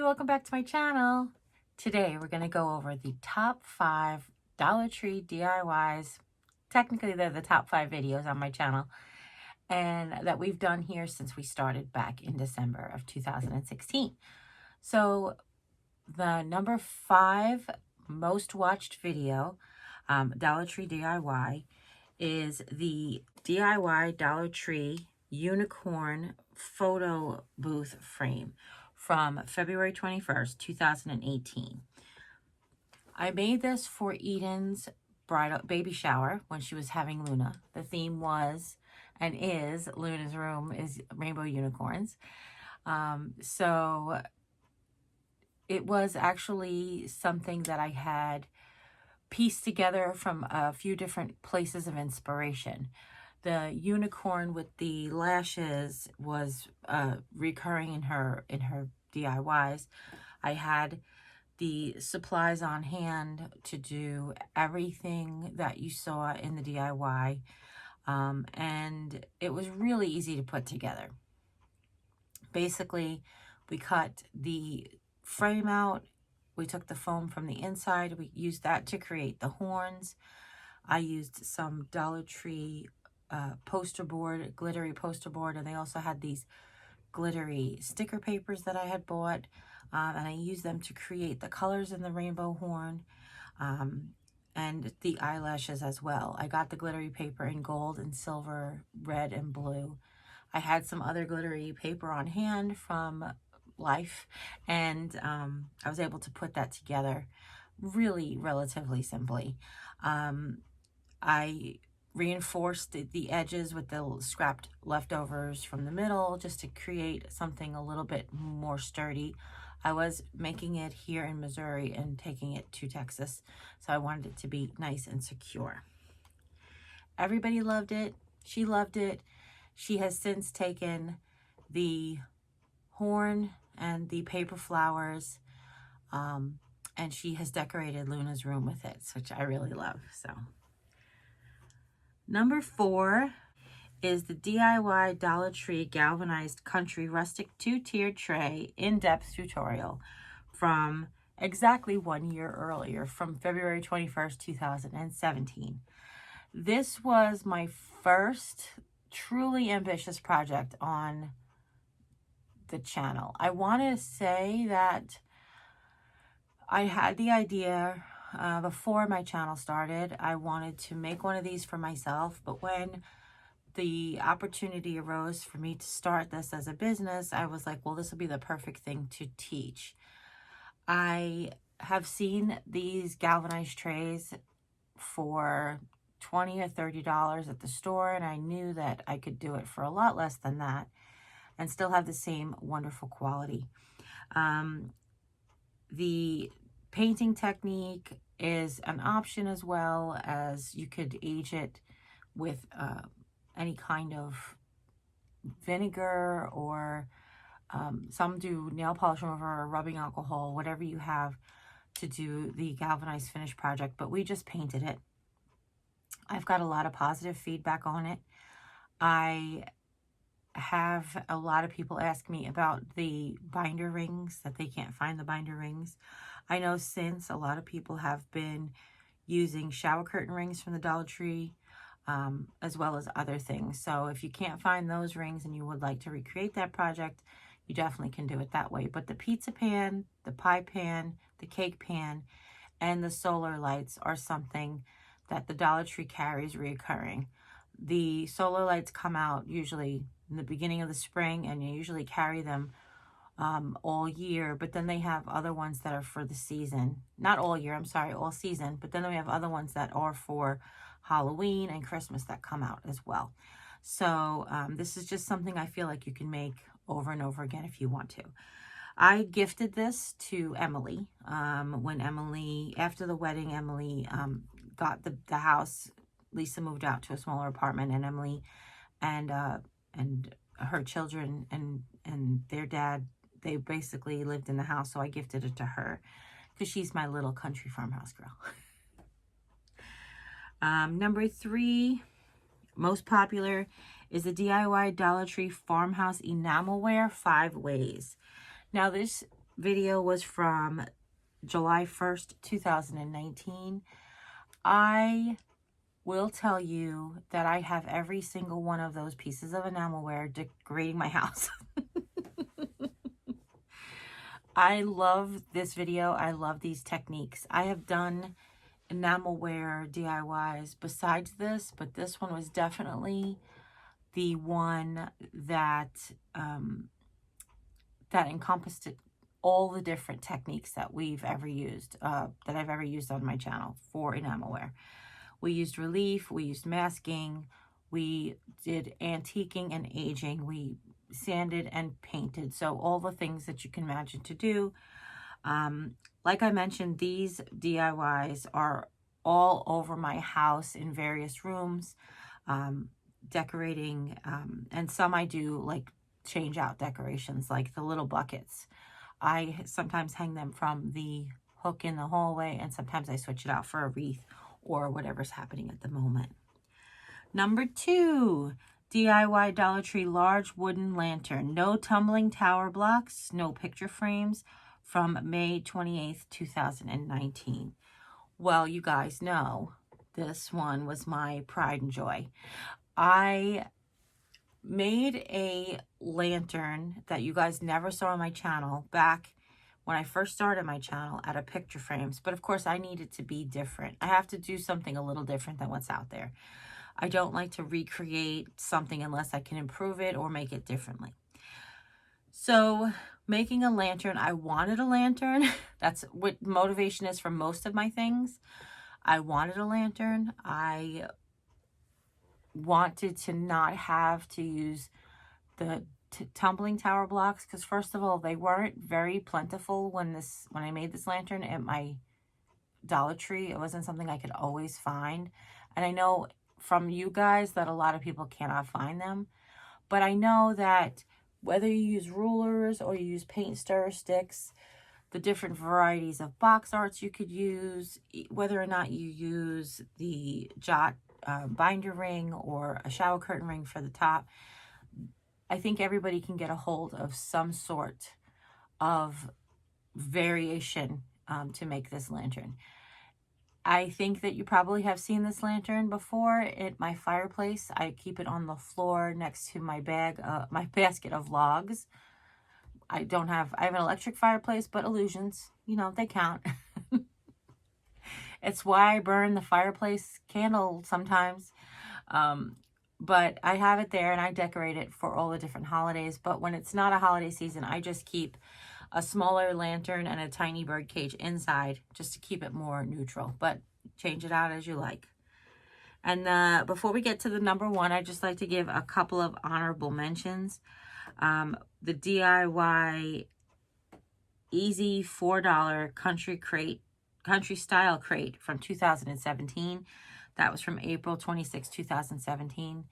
welcome back to my channel. Today we're going to go over the top 5 Dollar Tree DIYs. Technically they're the top 5 videos on my channel and that we've done here since we started back in December of 2016. So the number 5 most watched video, Dollar Tree DIY, is the DIY Dollar Tree unicorn photo booth frame from February 21st, 2018. I made this for Eden's bridal baby shower when she was having Luna. The theme was and is Luna's room is rainbow unicorns. So it was actually something that I had pieced together from a few different places of inspiration. The unicorn with the lashes was recurring in her DIYs. I had the supplies on hand to do everything that you saw in the DIY, and it was really easy to put together. Basically, we cut the frame out, we took the foam from the inside, we used that to create the horns. I used some Dollar Tree poster board, glittery poster board, and they also had these glittery sticker papers that I had bought, and I used them to create the colors in the rainbow horn, and the eyelashes as well. I got the glittery paper in gold and silver, red and blue. I had some other glittery paper on hand from Life, and I was able to put that together really relatively simply. I reinforced the edges with the scrapped leftovers from the middle just to create something a little bit more sturdy. I was making it here in Missouri and taking it to Texas, so I wanted it to be nice and secure. Everybody loved it. She loved it. She has since taken the horn and the paper flowers, and she has decorated Luna's room with it, which I really love. So number 4 is the DIY Dollar Tree Galvanized Country Rustic 2-tiered tray in-depth tutorial from exactly 1 year earlier, from February 21st, 2017. This was my first truly ambitious project on the channel. I want to say that I had the idea before my channel started. I wanted to make one of these for myself, but when the opportunity arose for me to start this as a business, I was like, well, this will be the perfect thing to teach. I have seen these galvanized trays for $20 or $30 at the store, and I knew that I could do it for a lot less than that and still have the same wonderful quality. The painting technique is an option, as well as you could age it with any kind of vinegar, or some do nail polish remover or rubbing alcohol, whatever you have to do the galvanized finish project. But we just painted it. I've got a lot of positive feedback on it. I have a lot of people ask me about the binder rings, that they can't find the binder rings. I know since a lot of people have been using shower curtain rings from the Dollar Tree, as well as other things. So if you can't find those rings and you would like to recreate that project, you definitely can do it that way. But the pizza pan, the pie pan, the cake pan, and the solar lights are something that the Dollar Tree carries reoccurring. The solar lights come out usually in the beginning of the spring, and you usually carry them all year, but then they have other ones that are for the season. Not all year, I'm sorry, all season, but then we have other ones that are for Halloween and Christmas that come out as well. So this is just something I feel like you can make over and over again if you want to. I gifted this to Emily when Emily, after the wedding, Emily got the house. Lisa moved out to a smaller apartment, and Emily and her children and their dad, they basically lived in the house, so I gifted it to her because she's my little country farmhouse girl. Number 3, most popular, is the DIY Dollar Tree Farmhouse Enamelware 5 Ways. Now this video was from July 1st, 2019. I will tell you that I have every single one of those pieces of enamelware decorating my house. I love this video. I love these techniques. I have done enamelware DIYs besides this, but this one was definitely the one that that encompassed all the different techniques that we've ever used, that I've ever used on my channel for enamelware. We used relief, we used masking, we did antiquing and aging, we sanded and painted. So all the things that you can imagine to do. Like I mentioned, these DIYs are all over my house in various rooms, decorating, and some I do like change out decorations, like the little buckets. I sometimes hang them from the hook in the hallway, and sometimes I switch it out for a wreath or whatever's happening at the moment. Number 2, DIY Dollar Tree large wooden lantern. No tumbling tower blocks, no picture frames, from May 28th, 2019. Well, you guys know this one was my pride and joy. I made a lantern that you guys never saw on my channel back when I first started my channel out of picture frames. But of course, I need it to be different. I have to do something a little different than what's out there. I don't like to recreate something unless I can improve it or make it differently. So making a lantern, I wanted a lantern. That's what motivation is for most of my things. I wanted a lantern. I wanted to not have to use the tumbling tower blocks, because first of all, they weren't very plentiful when I made this lantern at my Dollar Tree. It wasn't something I could always find, and I know from you guys that a lot of people cannot find them, but I know that whether you use rulers or you use paint stir sticks, the different varieties of box arts you could use, whether or not you use the jot binder ring or a shower curtain ring for the top, I think everybody can get a hold of some sort of variation to make this lantern. I think that you probably have seen this lantern before at my fireplace. I keep it on the floor next to my basket of logs. I have an electric fireplace, but illusions, they count. It's why I burn the fireplace candle sometimes. But I have it there and I decorate it for all the different holidays. But when it's not a holiday season, I just keep a smaller lantern and a tiny bird cage inside just to keep it more neutral. But change it out as you like. And before we get to the number 1, I'd just like to give a couple of honorable mentions. The DIY Easy $4 country style crate from 2017. That was from April 26, 2017.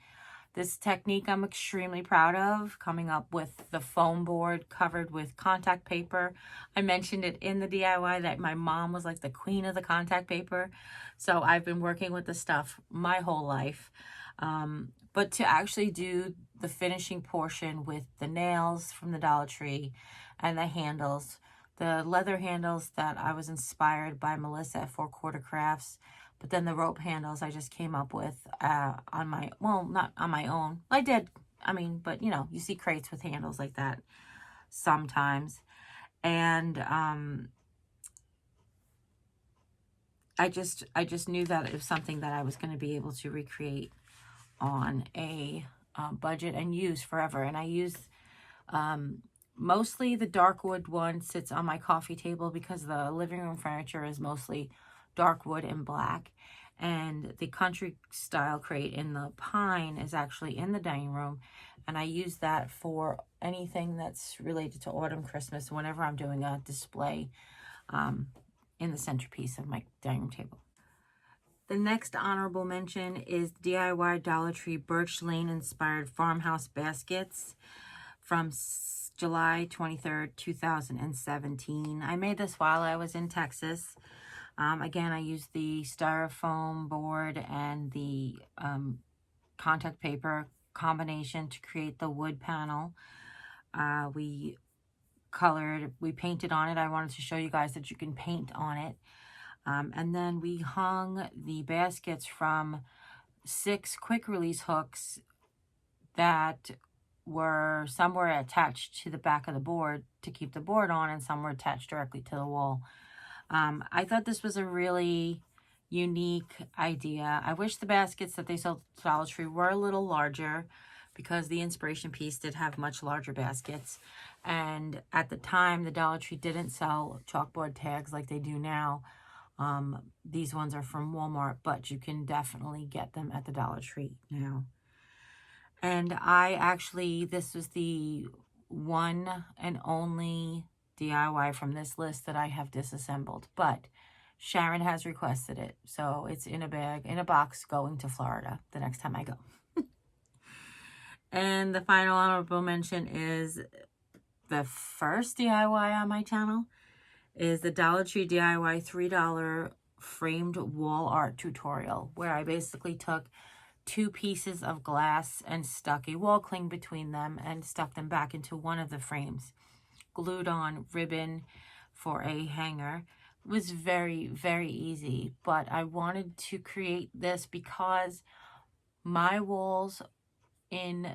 This technique I'm extremely proud of, coming up with the foam board covered with contact paper. I mentioned it in the DIY that my mom was like the queen of the contact paper. So I've been working with this stuff my whole life. But to actually do the finishing portion with the nails from the Dollar Tree and the handles, the leather handles that I was inspired by Melissa at 4 Quarter Crafts. But then the rope handles I just came up with on my, well, not on my own. I did, but you see crates with handles like that sometimes. And I just knew that it was something that I was going to be able to recreate on a budget and use forever. And I use mostly the dark wood one sits on my coffee table because the living room furniture is mostly dark wood and black, and the country style crate in the pine is actually in the dining room, and I use that for anything that's related to autumn, Christmas, whenever I'm doing a display in the centerpiece of my dining room table. The next honorable mention is DIY Dollar Tree Birch Lane inspired farmhouse baskets from July 23rd, 2017. I made this while I was in Texas. Again, I used the styrofoam board and the contact paper combination to create the wood panel. We colored. We painted on it. I wanted to show you guys that you can paint on it. And then we hung the baskets from 6 quick release hooks that were, some were attached to the back of the board to keep the board on, and some were attached directly to the wall. I thought this was a really unique idea. I wish the baskets that they sold at Dollar Tree were a little larger, because the inspiration piece did have much larger baskets. And at the time, the Dollar Tree didn't sell chalkboard tags like they do now. These ones are from Walmart, but you can definitely get them at the Dollar Tree now. And this was the one and only DIY from this list that I have disassembled. But Sharon has requested it, so it's in a box going to Florida the next time I go. And the final honorable mention is the first DIY on my channel is the Dollar Tree DIY $3 framed wall art tutorial, where I basically took 2 pieces of glass and stuck a wall cling between them and stuck them back into one of the frames. Glued on ribbon for a hanger. It was very, very easy, but I wanted to create this because my walls in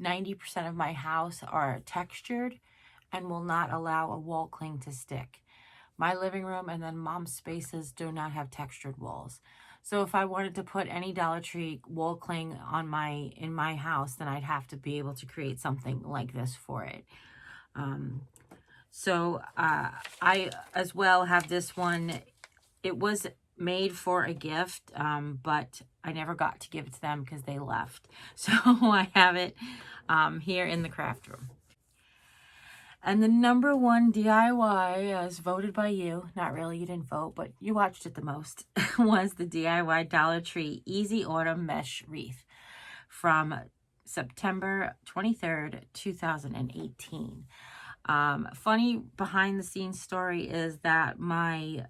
90% of my house are textured and will not allow a wall cling to stick. My living room and then mom's spaces do not have textured walls. So if I wanted to put any Dollar Tree wall cling on in my house, then I'd have to be able to create something like this for it. I as well have this one. It was made for a gift, but I never got to give it to them because they left. So I have it here in the craft room. And the number 1 DIY, as voted by you, not really, you didn't vote, but you watched it the most, was the DIY Dollar Tree Easy Autumn Mesh Wreath from September 23rd, 2018. Funny behind the scenes story is that my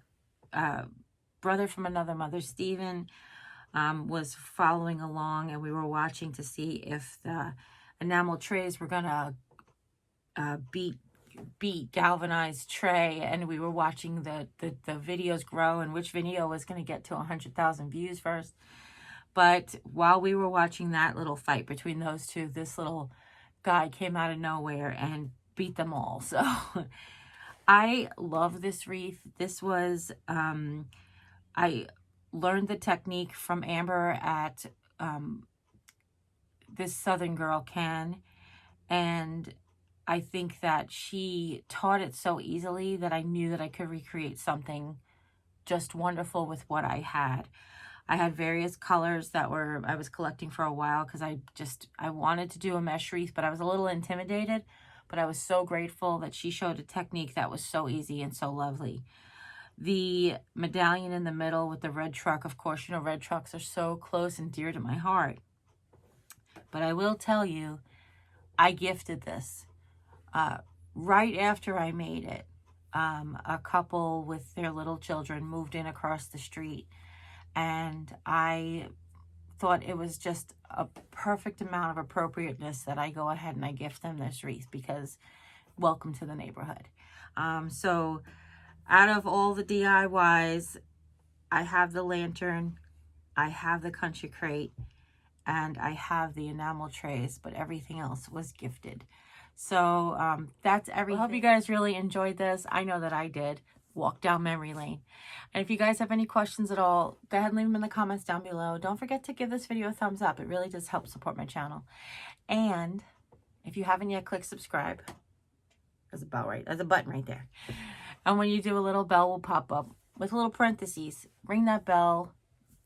brother from another mother, Steven, was following along, and we were watching to see if the enamel trays were gonna beat Galvanized tray, and we were watching the videos grow and which video was going to get to 100,000 views first. But while we were watching that little fight between those two, this little guy came out of nowhere and beat them all. So I love this wreath. This was I learned the technique from Amber at This Southern Girl Can, and I think that she taught it so easily that I knew that I could recreate something just wonderful with what I had. I had various colors that I was collecting for a while because I wanted to do a mesh wreath, but I was a little intimidated. But I was so grateful that she showed a technique that was so easy and so lovely. The medallion in the middle with the red truck, of course, you know, red trucks are so close and dear to my heart. But I will tell you, I gifted this. Right after I made it, a couple with their little children moved in across the street, and I thought it was just a perfect amount of appropriateness that I go ahead and I gift them this wreath, because welcome to the neighborhood. So out of all the DIYs, I have the lantern, I have the country crate, and I have the enamel trays, but everything else was gifted. So that's everything. I hope you guys really enjoyed this. I know that I did. Walk down memory lane. And if you guys have any questions at all, go ahead and leave them in the comments down below. Don't forget to give this video a thumbs up. It really does help support my channel. And if you haven't yet, click subscribe. There's a bell right, there's a button right there. And when you do, a little bell will pop up with a little parentheses. Ring that bell,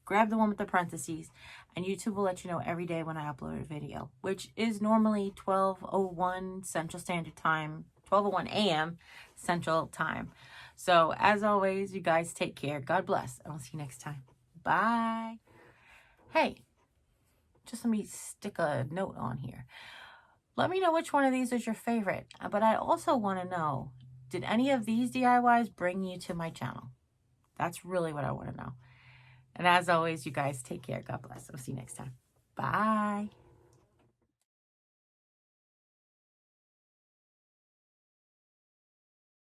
grab the one with the parentheses, and YouTube will let you know every day when I upload a video, which is normally 12:01 Central Standard Time, 12:01 a.m. Central Time. So as always, you guys take care. God bless. And I'll see you next time. Bye. Hey, just let me stick a note on here. Let me know which one of these is your favorite. But I also want to know, did any of these DIYs bring you to my channel? That's really what I want to know. And as always, you guys take care. God bless. I'll see you next time. Bye.